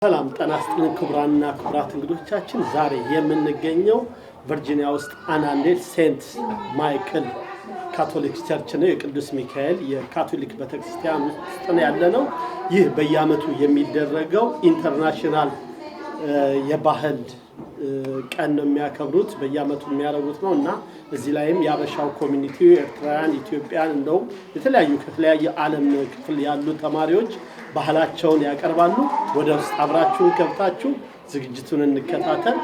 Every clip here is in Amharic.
ሰላም ጤና ይስጥልን ክቡራንና ክቡራት እንግዶቻችን ዛሬ የምንገኘው ቨርጂኒያ ውስጥ አናንዴል ሴንት ማይክል ካቶሊክ ቸርች ነው። የቅዱስ ሚካኤል የካቶሊክ ቤተክርስቲያን ውስጥ ነው ያለነው። ይህ በየዓመቱ የሚደረገው ኢንተርናሽናል የባህል ቀን ነው የሚያከብሩት፣ በየዓመቱ የሚያደርጉት ነው እና እዚህ ላይም ያበሻው ኮሚኒቲ ኤርትራውያን፣ ኢትዮጵያን እንደው ከተለያየ ዓለም ክፍል ያሉ ተማሪዎች ባህላቸውን ያቀርባሉ። ወደ ውስጥ አብራችሁን ገብታችሁ ዝግጅቱን እንከታተል።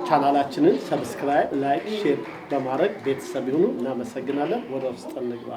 ቻናላችንን ሰብስክራይብ፣ ላይክ፣ ሼር በማድረግ ቤተሰብ ይሁኑ። እናመሰግናለን። ወደ ውስጥ እንግባ።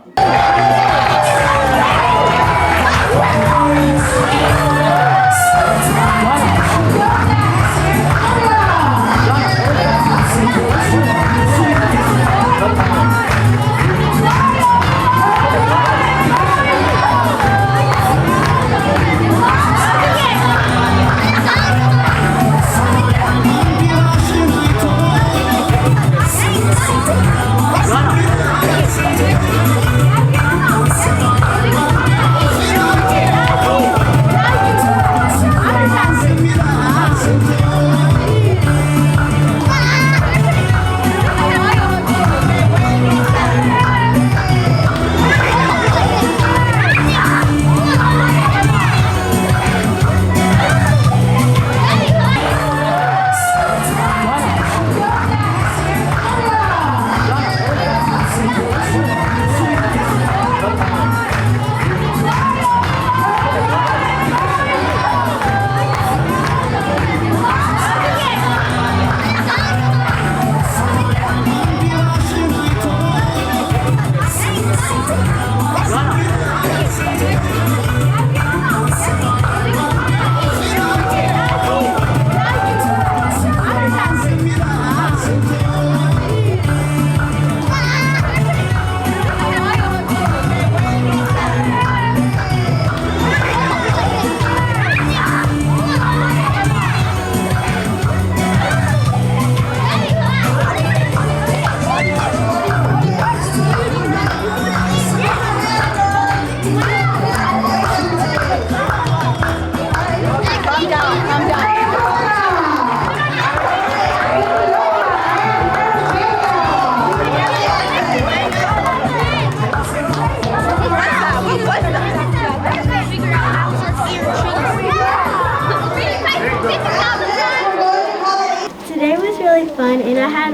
Fun, and I had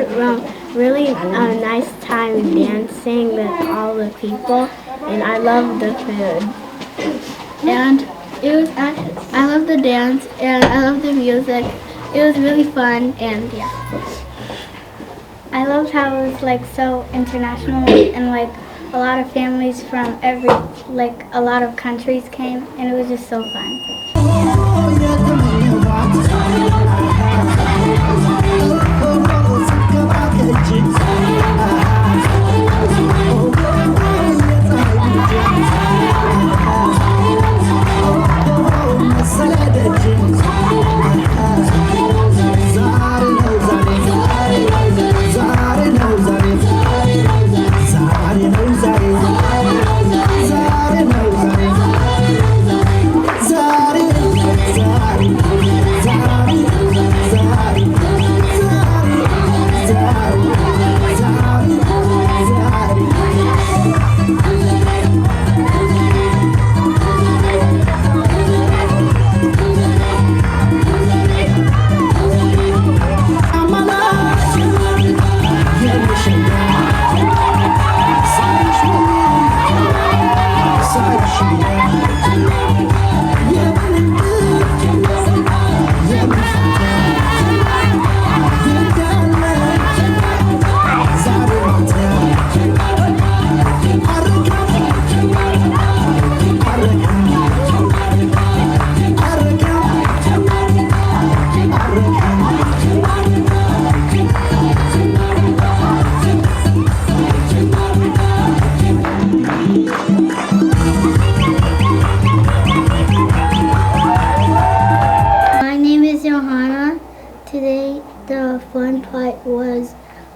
really nice time dancing with all the people, and I loved the food. And I loved the dance, and I loved the music. It was really fun, and yeah. I loved how it was like so international, and like a lot of families from a lot of countries came, and it was just so fun.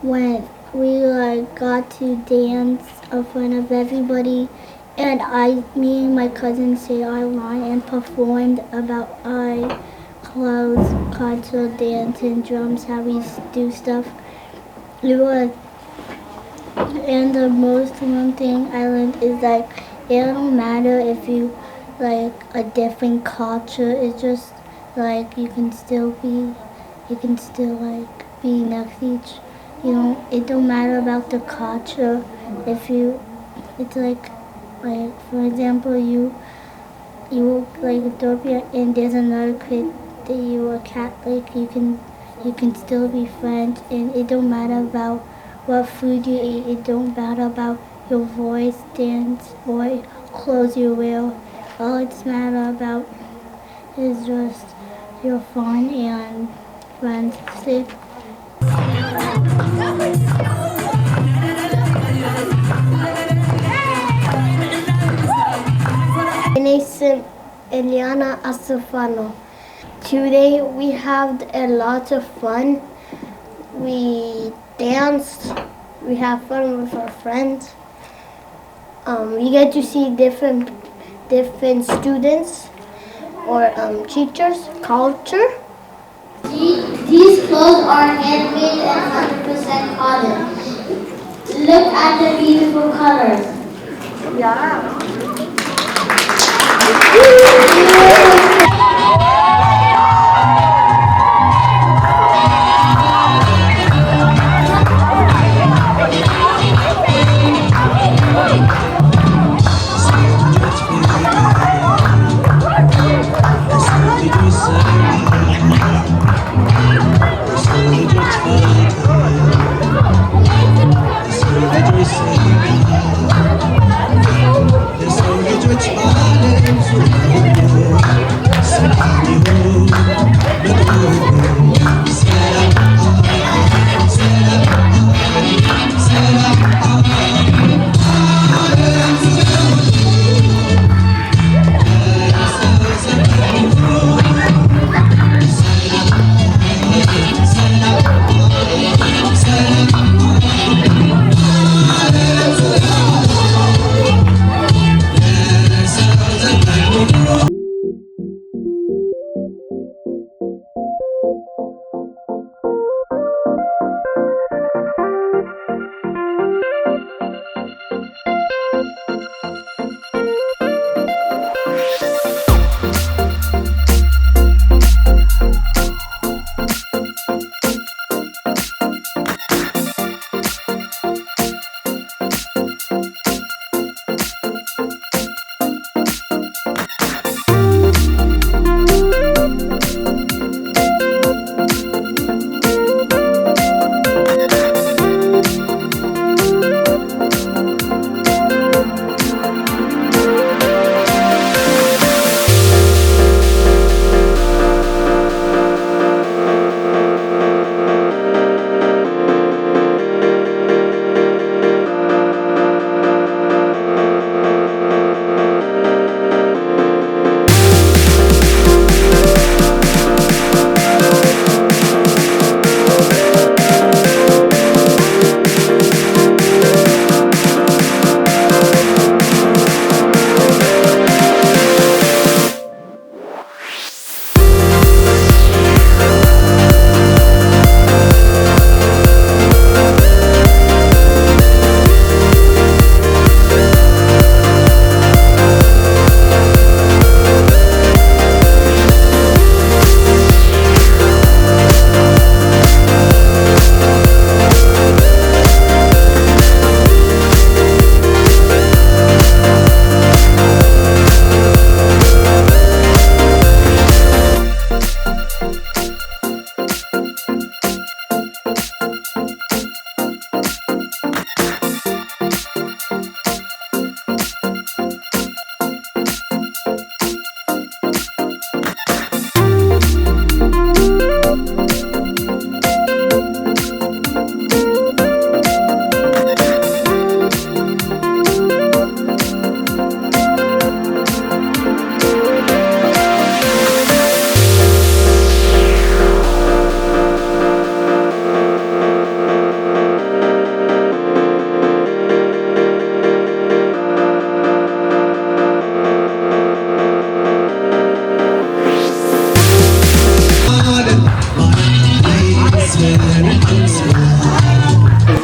When we got to dance in front of everybody, and me and my cousin say our line and performed about our clothes, cultural dance, and drums, how we do stuff. It was, and the most one thing I learned is like it don't matter if you like a different culture. It's just like you can still like be next to each. You know, it don't matter about the culture. If you, it's like for example, you like Ethiopia and there's another kid that you are Catholic. You can still be friends, and it don't matter about what food you eat. It don't matter about your voice, dance, or clothes you wear. All it's matter about is just your fun and friends. My name is Eliana Asufano. Today we had a lot of fun. We danced. We have fun with our friends. We get to see different students or teachers' culture. These clothes are handmade and 100% cotton. Look at the beautiful colors. Yeah.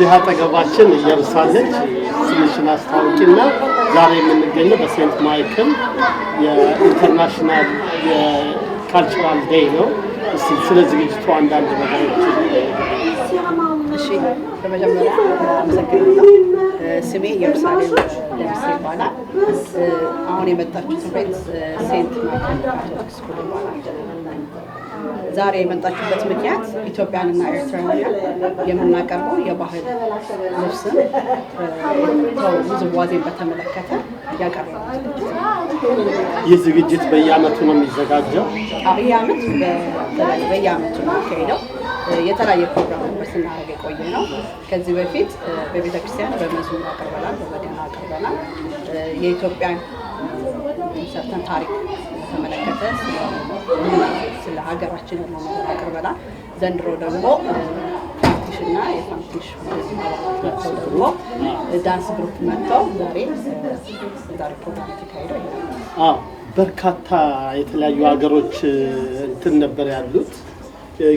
እዚህ አጠገባችን እየርሳለች ስምሽን አስታውቂና ዛሬ የምንገኘው በሴንት ማይክል የኢንተርናሽናል የካልቸራል ዴይ ነው። እስቲ ስለ ዝግጅቱ አንዳንድ ነገሮች። እሺ በመጀመሪያ አመሰግናለሁ። ስሜ ኢየሩሳሌም ደምሴ ይባላል። አሁን የመጣችሁበት ሴንት ማይክል ካቶሊክ ስኩል ይባላል። ዛሬ የመጣችሁበት ምክንያት ኢትዮጵያንና ኤርትራውያን የምናቀርበው የባህል ልብስን ውዝዋዜን በተመለከተ ያቀርባል። ይህ ዝግጅት በየዓመቱ ነው የሚዘጋጀው? በየዓመቱ በየዓመቱ ነው የሚካሄደው። የተለያየ ፕሮግራሞች ስናደርግ የቆየ ነው። ከዚህ በፊት በቤተ ክርስቲያን በመዝሙር አቅርበናል፣ በበገና አቅርበናል። የኢትዮጵያን ሰርተን ታሪክ በተመለከተ ስለ ሀገራችን ያለው ነገር አቅርበናል። ዘንድሮ ደግሞ ፋንቲሽና የፋንቲሽ አባላት ደግሞ ዳንስ ግሩፕ መጥተው ዛሬ ፕሮግራም ተካሂደው ይላል። በርካታ የተለያዩ ሀገሮች እንትን ነበር ያሉት፣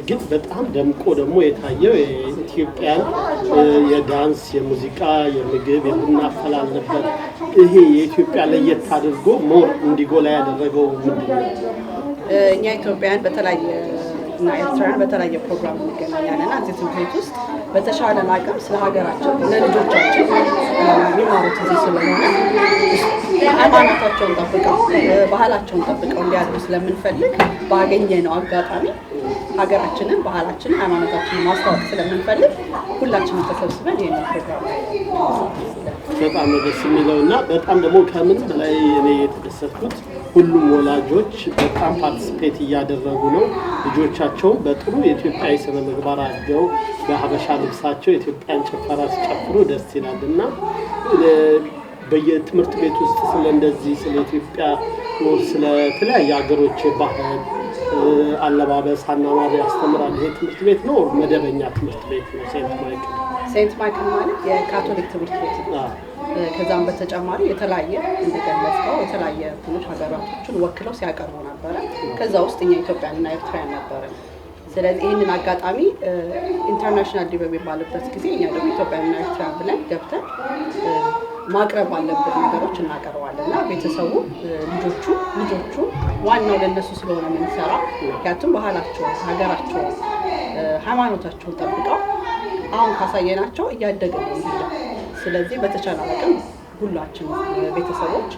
ግን በጣም ደምቆ ደግሞ የታየው የኢትዮጵያን የዳንስ፣ የሙዚቃ፣ የምግብ፣ የቡና አፈላል ነበር። ይሄ የኢትዮጵያ ለየት አድርጎ ሞር እንዲጎላ ያደረገው ምንድን ነው? እኛ ኢትዮጵያውያን በተለያየ እና ኤርትራውያን በተለያየ ፕሮግራም እንገናኛለን እና እዚህ ትምህርት ቤት ውስጥ በተሻለን አቅም ስለ ሀገራችን ለልጆቻችን የሚማሩት እዚህ ስለሆነ ሃይማኖታቸውን ጠብቀው ባህላቸውን ጠብቀው እንዲያድጉ ስለምንፈልግ ባገኘነው አጋጣሚ ሀገራችንን፣ ባህላችንን፣ ሃይማኖታችንን ማስተዋወቅ ስለምንፈልግ ሁላችንም ተሰብስበን ይሄን ፕሮግራም በጣም ነው ደስ የሚለው እና በጣም ደግሞ ከምን በላይ እኔ የተደሰትኩት ሁሉም ወላጆች በጣም ፓርቲስፔት እያደረጉ ነው። ልጆቻቸውን በጥሩ የኢትዮጵያዊ ስነ ምግባር አድርገው በሀበሻ ልብሳቸው የኢትዮጵያን ጭፈራ ሲጨፍሩ ደስ ይላል እና በየትምህርት ቤት ውስጥ ስለ እንደዚህ ስለ ኢትዮጵያ ስለ ተለያዩ ሀገሮች ባህል፣ አለባበስ፣ አኗኗር ያስተምራል። ይሄ ትምህርት ቤት ነው መደበኛ ትምህርት ቤት ነው ሴንት ማይክል? ሴንት ማይክል ማለት የካቶሊክ ትምህርት ቤት ነው። ከዛም በተጨማሪ የተለያየ እንደገለጽከው የተለያየ ትንሽ ሀገራቶችን ወክለው ሲያቀርቡ ነበረ። ከዛ ውስጥ እኛ ኢትዮጵያና ኤርትራውያን ነበረ። ስለዚህ ይህንን አጋጣሚ ኢንተርናሽናል ዴይ በሚባልበት ጊዜ እኛ ደግሞ ኢትዮጵያና ኤርትራውያን ብለን ገብተን ማቅረብ አለብን ነገሮች እናቀርባለን እና ቤተሰቡ ልጆቹ ዋናው ለነሱ ስለሆነ የምንሰራ ምክንያቱም ባህላቸውን፣ ሀገራቸውን፣ ሃይማኖታቸውን ጠብቀው አሁን ካሳየናቸው እያደገ ነው የሚሄደው። ስለዚህ በተቻለ አቅም ሁላችን ቤተሰቦች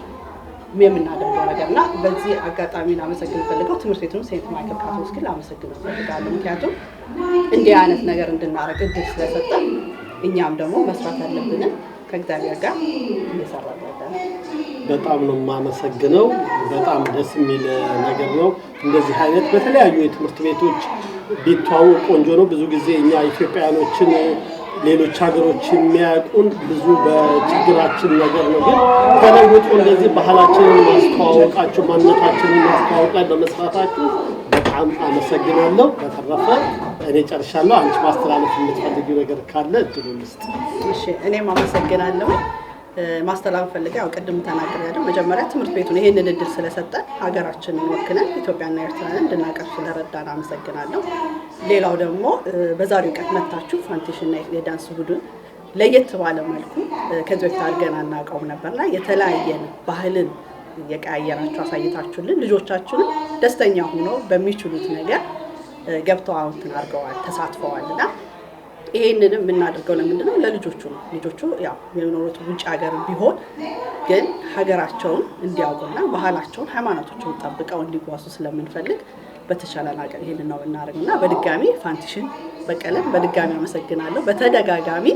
የምናደርገው ነገር እና በዚህ አጋጣሚ ላመሰግን ፈልገው ትምህርት ቤቱን ሴንት ማይክል ካቶሊክ ስኩል ላመሰግን ፈልጋለሁ። ምክንያቱም እንዲህ አይነት ነገር እንድናደርግ እድል ስለሰጠን እኛም ደግሞ መስራት ያለብንን ከእግዚአብሔር ጋር እየሰራን ያለን። በጣም ነው የማመሰግነው። በጣም ደስ የሚል ነገር ነው። እንደዚህ አይነት በተለያዩ የትምህርት ቤቶች ቢተዋወቅ ቆንጆ ነው። ብዙ ጊዜ እኛ ኢትዮጵያውያኖችን ሌሎች ሀገሮች የሚያውቁን ብዙ በችግራችን ነገር ነው። ግን ተለውጦ እንደዚህ ባህላችንን ማስተዋወቃችሁ፣ ማንነታችንን ማስተዋወቅ ላይ በመስራታችሁ በጣም አመሰግናለሁ። በተረፈ እኔ ጨርሻለሁ። አንቺ ማስተላለፍ የምትፈልጊው ነገር ካለ እድሉን ልስጥ። እሺ፣ እኔም አመሰግናለሁ። ማስተላለፍ ፈልገው ያው ቅድም ተናግሬያለሁ። መጀመሪያ ትምህርት ቤቱን ይሄንን እድል ስለሰጠን ሀገራችንን ወክለን ኢትዮጵያና ኤርትራን እንድናቀርብ ስለረዳን አመሰግናለሁ። ሌላው ደግሞ በዛሬው ቀን መታችሁ ፋንቲሽና የዳንስ ቡድን ለየት ባለ መልኩ ከዚህ በፊት አድርገን አናውቀውም ነበርና የተለያየን ባህልን የቀያየራችሁ አሳይታችሁልን ልጆቻችንን ደስተኛ ሆነው በሚችሉት ነገር ገብተው አውንትን አድርገዋል፣ ተሳትፈዋልና ይሄንን የምናደርገው ለምንድን ነው? ለልጆቹ ነው። ልጆቹ ያው የሚኖሩት ውጭ ሀገር ቢሆን ግን ሀገራቸውን እንዲያውቁና ባህላቸውን፣ ሃይማኖታቸውን ጠብቀው እንዲጓዙ ስለምንፈልግ በተቻለ ነገር ይሄንን ነው እናደርግና በድጋሚ ፋንቲሽን በቀለም በድጋሚ አመሰግናለሁ። በተደጋጋሚ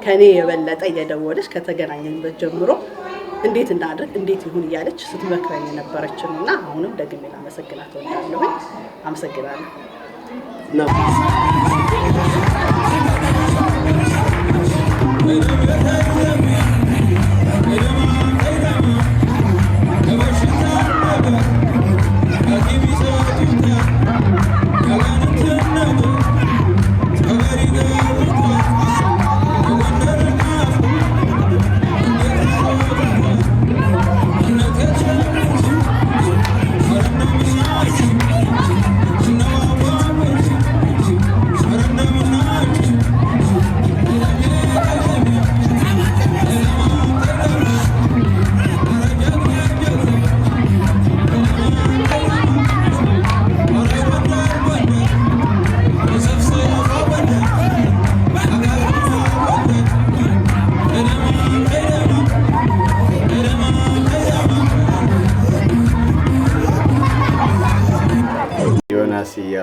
ከኔ የበለጠ እየደወለች ከተገናኘንበት ጀምሮ እንዴት እናድርግ እንዴት ይሁን እያለች ስትመክረኝ የነበረችንና አሁንም ደግሜ ላመሰግናት እወዳለሁ። አመሰግናለሁ። I'm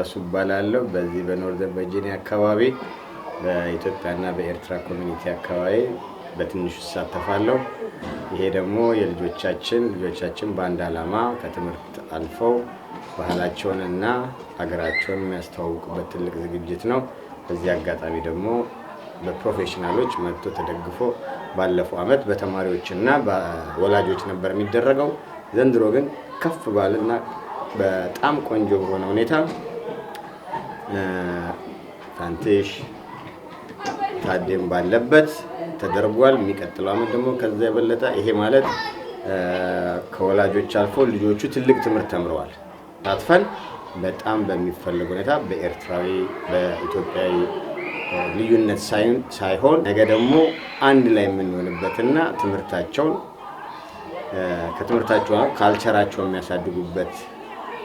ኢያሱ እባላለሁ። በዚህ በኖርዘርን ቨርጂኒያ አካባቢ በኢትዮጵያና በኤርትራ ኮሚኒቲ አካባቢ በትንሹ እሳተፋለሁ። ይሄ ደግሞ ልጆቻችን በአንድ ዓላማ ከትምህርት አልፈው ባህላቸውንና ሀገራቸውን የሚያስተዋውቁበት ትልቅ ዝግጅት ነው። በዚህ አጋጣሚ ደግሞ በፕሮፌሽናሎች መጥቶ ተደግፎ ባለፈው ዓመት በተማሪዎችና በወላጆች ነበር የሚደረገው። ዘንድሮ ግን ከፍ ባለና በጣም ቆንጆ በሆነ ሁኔታ ፋንቴሽ ታዴም ባለበት ተደርጓል። የሚቀጥለው ዓመት ደግሞ ከዛ የበለጠ ይሄ ማለት ከወላጆች አልፎ ልጆቹ ትልቅ ትምህርት ተምረዋል። ታጥፈን በጣም በሚፈልግ ሁኔታ በኤርትራዊ በኢትዮጵያዊ ልዩነት ሳይሆን ነገ ደግሞ አንድ ላይ የምንሆንበትና ከትምህርታቸው ካልቸራቸው የሚያሳድጉበት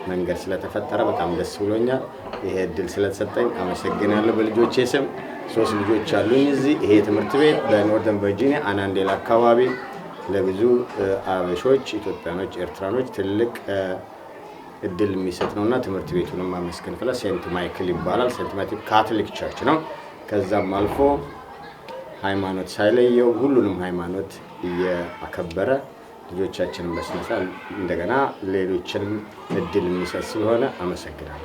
መንገድ ስለተፈጠረ በጣም ደስ ብሎኛል። ይሄ እድል ስለተሰጠኝ አመሰግናለሁ። በልጆቼ ስም 3 ልጆች አሉኝ እዚህ። ይሄ ትምህርት ቤት በኖርዘርን ቨርጂኒያ አናንዴል አካባቢ ለብዙ አበሾች፣ ኢትዮጵያኖች፣ ኤርትራኖች ትልቅ እድል የሚሰጥ ነውና ትምህርት ቤቱንም ማመስገን ሴንት ማይክል ይባላል። ሴንት ማይክል ካቶሊክ ቸርች ነው። ከዛም አልፎ ሃይማኖት ሳይለየው ሁሉንም ሃይማኖት እያከበረ ልጆቻችንን በስነሳ እንደገና ሌሎችንም እድል የሚሰጥ ስለሆነ አመሰግናለሁ።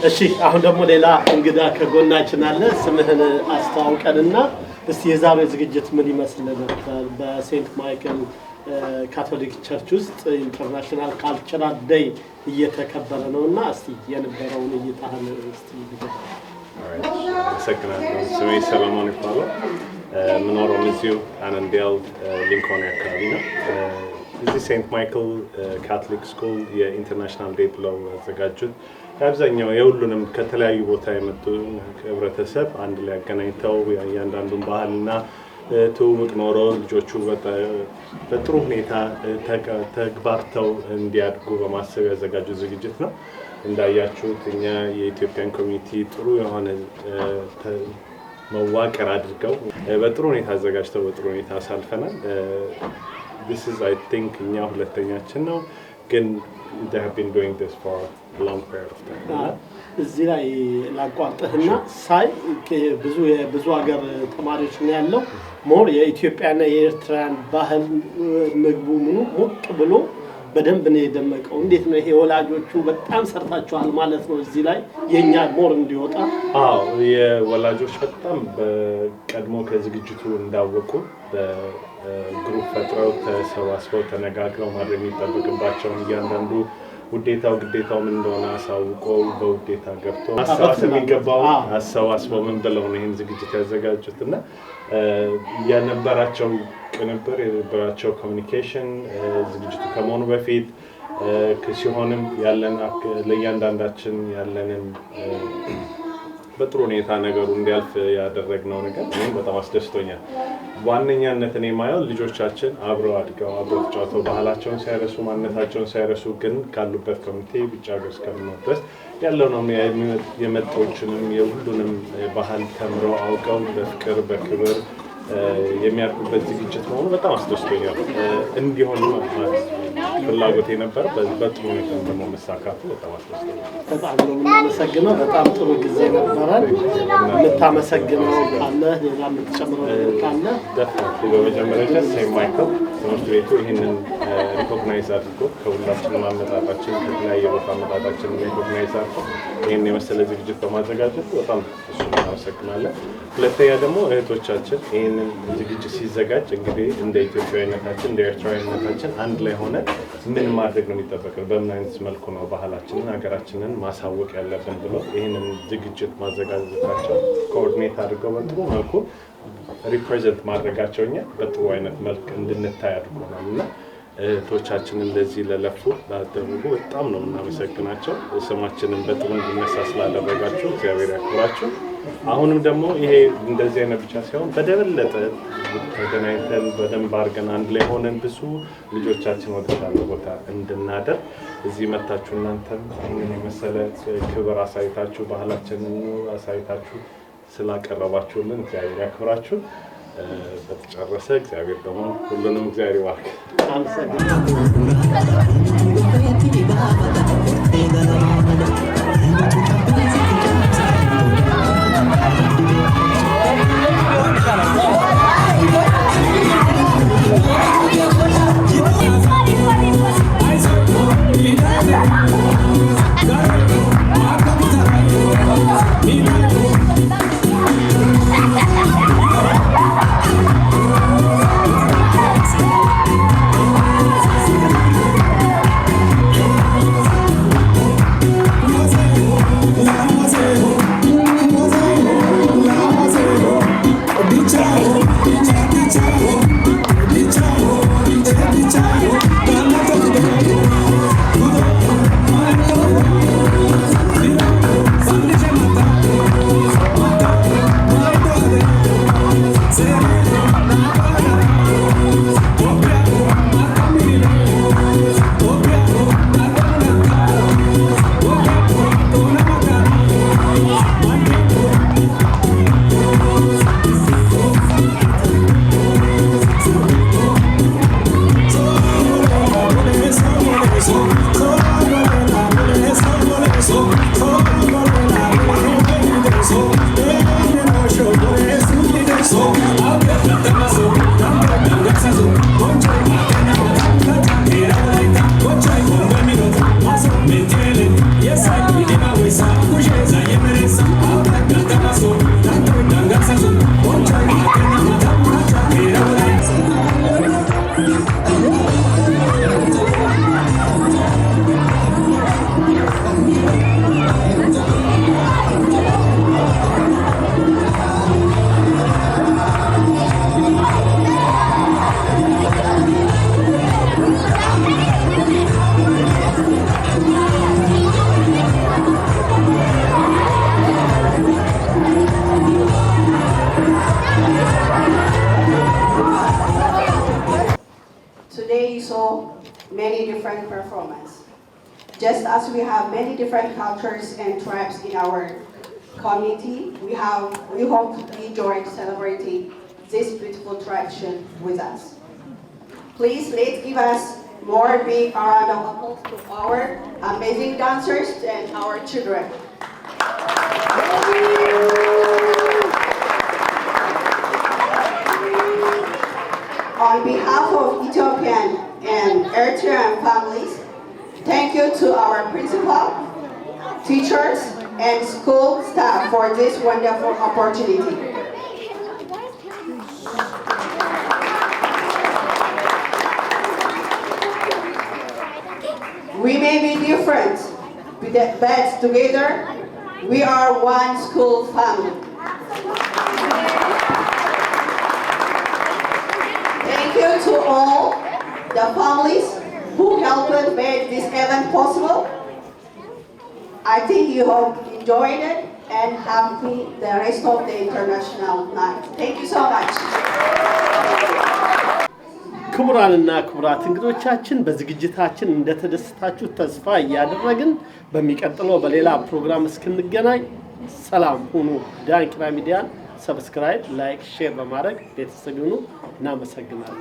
እሺ አሁን ደግሞ ሌላ እንግዳ ከጎናችን አለ። ስምህን አስተዋውቀንና እስቲ የዛሬው ዝግጅት ምን ይመስል ነበር? በሴንት ማይክል ካቶሊክ ቸርች ውስጥ ኢንተርናሽናል ካልቸራል ዴይ እየተከበረ ነውና እስቲ የነበረውን እይታህን እስቲ ንገረን። አመሰግናለሁ። ስሜ ሰለሞን ይባላል። የምኖረው እዚሁ አናንዴል ሊንኮን አካባቢ ነው። እዚህ ሴንት ማይክል ካቶሊክ ስኩል የኢንተርናሽናል ዴይ ብለው ያዘጋጁት አብዛኛው የሁሉንም ከተለያዩ ቦታ የመጡ ህብረተሰብ አንድ ላይ አገናኝተው እያንዳንዱን ባህልና ትውውቅ ኖሮ ልጆቹ በጥሩ ሁኔታ ተግባርተው እንዲያድጉ በማሰብ ያዘጋጁ ዝግጅት ነው። እንዳያችሁት እኛ የኢትዮጵያን ኮሚኒቲ ጥሩ የሆነ መዋቅር አድርገው በጥሩ ሁኔታ አዘጋጅተው በጥሩ ሁኔታ አሳልፈናል። This is I think እኛ ሁለተኛችን ነው ግን they have been doing this for a long period of time. እዚህ ላይ ላቋርጥህና ሳይ ብዙ ሀገር ተማሪዎች ነው ያለው ሞር የኢትዮጵያና የኤርትራን ባህል ምግቡ ምኑ ሞቅ ብሎ በደንብ ነው የደመቀው። እንዴት ነው ይሄ? ወላጆቹ በጣም ሰርታችኋል ማለት ነው እዚህ ላይ የኛ ሞር እንዲወጣ? አዎ የወላጆች በጣም በቀድሞ ከዝግጅቱ እንዳወቁ በግሩፕ ፈጥረው ተሰባስበው ተነጋግረው ማድረግ የሚጠበቅባቸውን እያንዳንዱ ግዴታው ምን እንደሆነ አሳውቀው በውዴታ ገብተው አሰባሰብ የሚገባው አሰባስበው ምን ብለው ነው ይሄን ዝግጅት ያዘጋጁት እና የነበራቸው ቅንብር የነበራቸው ኮሚኒኬሽን ዝግጅቱ ከመሆኑ በፊት ሲሆንም ያለን ለእያንዳንዳችን ያለንን በጥሩ ሁኔታ ነገሩ እንዲያልፍ ያደረግነው ነገር እኔም በጣም አስደስቶኛል። ዋነኛነት እኔ የማየው ልጆቻችን አብረው አድገው አብረው ተጫውተው ባህላቸውን ሳይረሱ ማንነታቸውን ሳይረሱ ግን ካሉበት ኮሚቴ ብቻ ሀገር እስከምንኖር ድረስ ያለው ነው የመጣዎችንም የሁሉንም ባህል ተምረው አውቀው በፍቅር በክብር የሚያድጉበት ዝግጅት መሆኑ በጣም አስደስቶኛል። እንዲሆን ማለት ፍላጎት የነበረ በጥሩ ሁኔታ ደግሞ መሳካቱ በጣም አስደስተኛል። በጣም ነው የምናመሰግነው። በጣም ጥሩ ጊዜ ነበረን። የምታመሰግነው ካለ ሌላ የምትጨምረው ነገር ካለ? በመጀመሪያ ሴንት ማይክል ትምህርት ቤቱ ይህንን ሪኮግናይዝ አድርጎ ከሁላችንም አመጣጣችን ከተለያየ ቦታ አመጣጣችን ሪኮግናይዝ አድርጎ ይህን የመሰለ ዝግጅት በማዘጋጀት በጣም እሱ እናመሰግናለን። ሁለተኛ ደግሞ እህቶቻችን ይህንን ዝግጅት ሲዘጋጅ እንግዲህ እንደ ኢትዮጵያዊነታችን እንደ ኤርትራዊነታችን አንድ ላይ ሆነ ምን ማድረግ ነው የሚጠበቀው፣ በምን አይነት መልኩ ነው ባህላችንን ሀገራችንን ማሳወቅ ያለብን ብሎ ይህንን ዝግጅት ማዘጋጀታቸው ኮኦርዲኔት አድርገው በጥሩ መልኩ ሪፕሬዘንት ማድረጋቸው እኛ በጥሩ አይነት መልክ እንድንታይ አድርጎናል እና እህቶቻችን እንደዚህ ለለፉ ላደረጉ በጣም ነው የምናመሰግናቸው። ስማችንን በጥሩ እንዲነሳ ስላደረጋችሁ እግዚአብሔር ያክብራችሁ። አሁንም ደግሞ ይሄ እንደዚህ አይነት ብቻ ሳይሆን በደበለጠ ተገናኝተን በደንብ አድርገን አንድ ላይ ሆነን ብዙ ልጆቻችን ወደ ተሻለ ቦታ እንድናደር እዚህ መታችሁ እናንተም ይህንን የመሰለ ክብር አሳይታችሁ ባህላችንን አሳይታችሁ ስላቀረባችሁልን እግዚአብሔር ያክብራችሁ። በተጨረሰ እግዚአብሔር ደግሞ ሁሉንም እግዚአብሔር ይባርክ። Many different performances. Just as we have many different cultures and tribes in our community, we hope to enjoy celebrating this beautiful tradition with us. Please let's give us more big round of applause to our amazing dancers and our children. On behalf of Ethiopian and Eritrean families, thank you to our principal, teachers, and school staff for this wonderful opportunity. We may be different, but together we are one school family. Thank you to all the families who helped make this event possible. I think you have enjoyed it and happy the rest of the international night. Thank you so much. ክቡራንና ክቡራት እንግዶቻችን በዝግጅታችን እንደተደሰታችሁ ተስፋ እያደረግን በሚቀጥለው በሌላ ፕሮግራም እስክንገናኝ ሰላም ሁኑ። ዳንኪራ ሚዲያን ሰብስክራይብ፣ ላይክ፣ ሼር በማድረግ ቤተሰብ ይሁኑ። እናመሰግናለን።